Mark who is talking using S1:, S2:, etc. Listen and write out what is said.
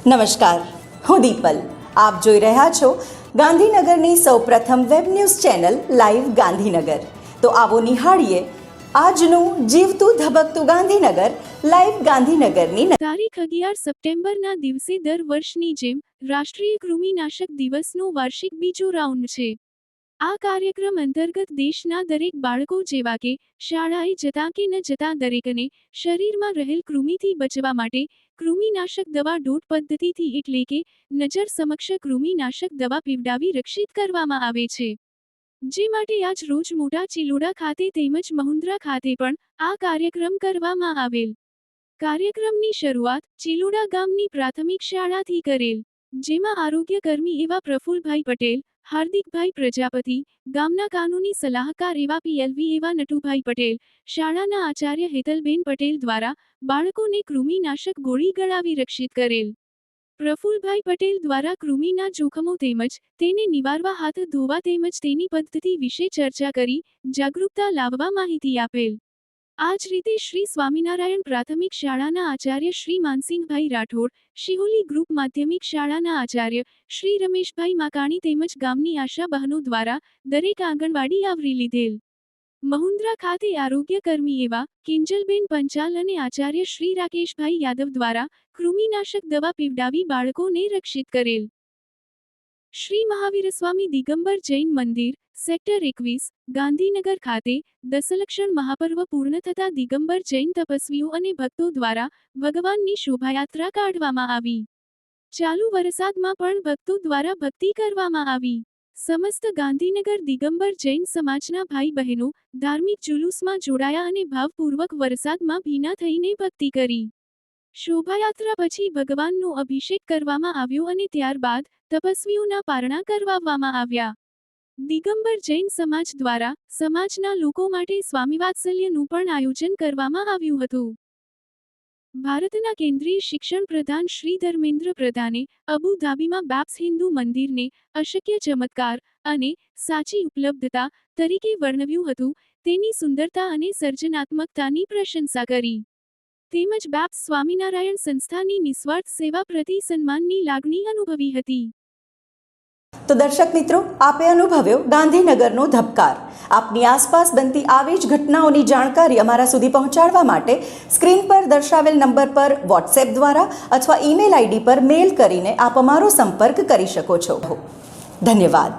S1: નમસ્કાર, હું દીપલ. આપ જોઈ રહ્યા છો ગાંધીનગરની સૌપ્રથમ web news channel live Gandhinagar. તો આવો નિહાળીએ આજનું જીવતું ધબકતું ગાંધીનગર લાઈવ ગાંધીનગરની.
S2: તારીખ 11 સપ્ટેમ્બરના દિવસે દર વર્ષની જેમ રાષ્ટ્રીય કૃમિનાશક દિવસનો વાર્ષિક બીજો રાઉન્ડ છે. આ કાર્યક્રમ અંતર્ગત દેશના દરેક બાળકો જેવા કે શાળાએ જતા કે ન જતા દરેકને શરીરમાં રહેલ કૃમિથી બચવા માટે કૃમિનાશક દવા ડોટ પદ્ધતિથી એટલે કે નજર સમક્ષ કૃમિનાશક દવા પીવડાવી રક્ષિત કરવામાં આવે છે. જે માટે આજ રોજ મોટા ચિલોડા ખાતે તેમજ મહુન્દ્રા ખાતે પણ આ કાર્યક્રમ કરવામાં આવેલ. કાર્યક્રમની શરૂઆત ચિલોડા ગામની પ્રાથમિક શાળાથી કરેલ, જેમાં આરોગ્યકર્મી એવા પ્રફુલભાઈ પટેલ, હાર્દિકભાઈ પ્રજાપતિ, ગામના કાનૂની સલાહકાર એવા પીએલવી એવા નટુભાઈ પટેલ, શાળાના આચાર્ય હેતલબેન પટેલ દ્વારા બાળકોને કૃમિનાશક ગોળી ગળાવી રક્ષિત કરેલ. પ્રફુલભાઈ પટેલ દ્વારા કૃમિના જોખમો તેમજ તેને નિવારવા હાથ ધોવા તેમજ તેની પદ્ધતિ વિશે ચર્ચા કરી જાગૃતતા લાવવા માહિતી આપેલ. આ જ રીતે શ્રી સ્વામિનારાયણ પ્રાથમિક શાળાના આચાર્ય શ્રી માનસિંહભાઈ રાઠોડ, શિહોલી ગ્રુપ માધ્યમિક શાળાના આચાર્ય શ્રી રમેશભાઈ માકાણી તેમજ ગામની આશા બહેનો દ્વારા દરેક આંગણવાડી આવરી લીધેલ. મહુન્દ્રા ખાતે આરોગ્યકર્મી એવા કિંજલબેન પંચાલ અને આચાર્ય શ્રી રાકેશભાઈ યાદવ દ્વારા કૃમિનાશક દવા પીવડાવી બાળકોને રક્ષિત કરેલ. શ્રી મહાવીરસ્વામી દિગંબર જૈન મંદિર, સેક્ટર 21, ગાંધીનગર ખાતે દસલક્ષણ મહાપર્વ પૂર્ણ થતા દિગંબર જૈન તપસ્વીઓ અને ભક્તો દ્વારા ભગવાનની શોભાયાત્રા કાઢવામાં આવી. ચાલુ વરસાદમાં પણ ભક્તો દ્વારા ભક્તિ કરવામાં આવી. સમસ્ત ગાંધીનગર દિગંબર જૈન સમાજના ભાઈ બહેનો ધાર્મિક જુલુસમાં જોડાયા અને ભાવપૂર્વક વરસાદમાં ભીના થઈને ભક્તિ કરી. શોભાયાત્રા પછી ભગવાનનો અભિષેક કરવામાં આવ્યો અને ત્યારબાદ તપસ્વીઓના પારણા કરવાવામાં આવ્યા. દિગંબર જૈન સમાજ દ્વારા સમાજના લોકો માટે સ્વામિવાત્સલ્યનું પણ આયોજન કરવામાં આવ્યું હતું. ભારતના કેન્દ્રીય શિક્ષણ પ્રધાન શ્રી ધર્મેન્દ્ર પ્રધાને અબુ ધાબીમાં બેપ્સ હિન્દુ મંદિરને અશક્ય ચમત્કાર અને સાચી ઉપલબ્ધતા તરીકે વર્ણવ્યું હતું. તેની સુંદરતા અને સર્જનાત્મકતાની પ્રશંસા કરી. તેમજ બેપ્સ સ્વામિનારાયણ સંસ્થાની નિસ્વાર્થ સેવા પ્રતિ સન્માનની લાગણી અનુભવી હતી.
S1: તો દર્શક મિત્રો, આપે અનુભવ્યો ગાંધીનગરનો ધબકાર. આપની આસપાસ બનતી આવી જ ઘટનાઓની જાણકારી અમારા સુધી પહોંચાડવા માટે સ્ક્રીન પર દર્શાવેલ નંબર પર વોટ્સએપ દ્વારા અથવા ઈમેલ આઈડી પર મેલ કરીને આપ અમારો સંપર્ક કરી શકો છો. ધન્યવાદ.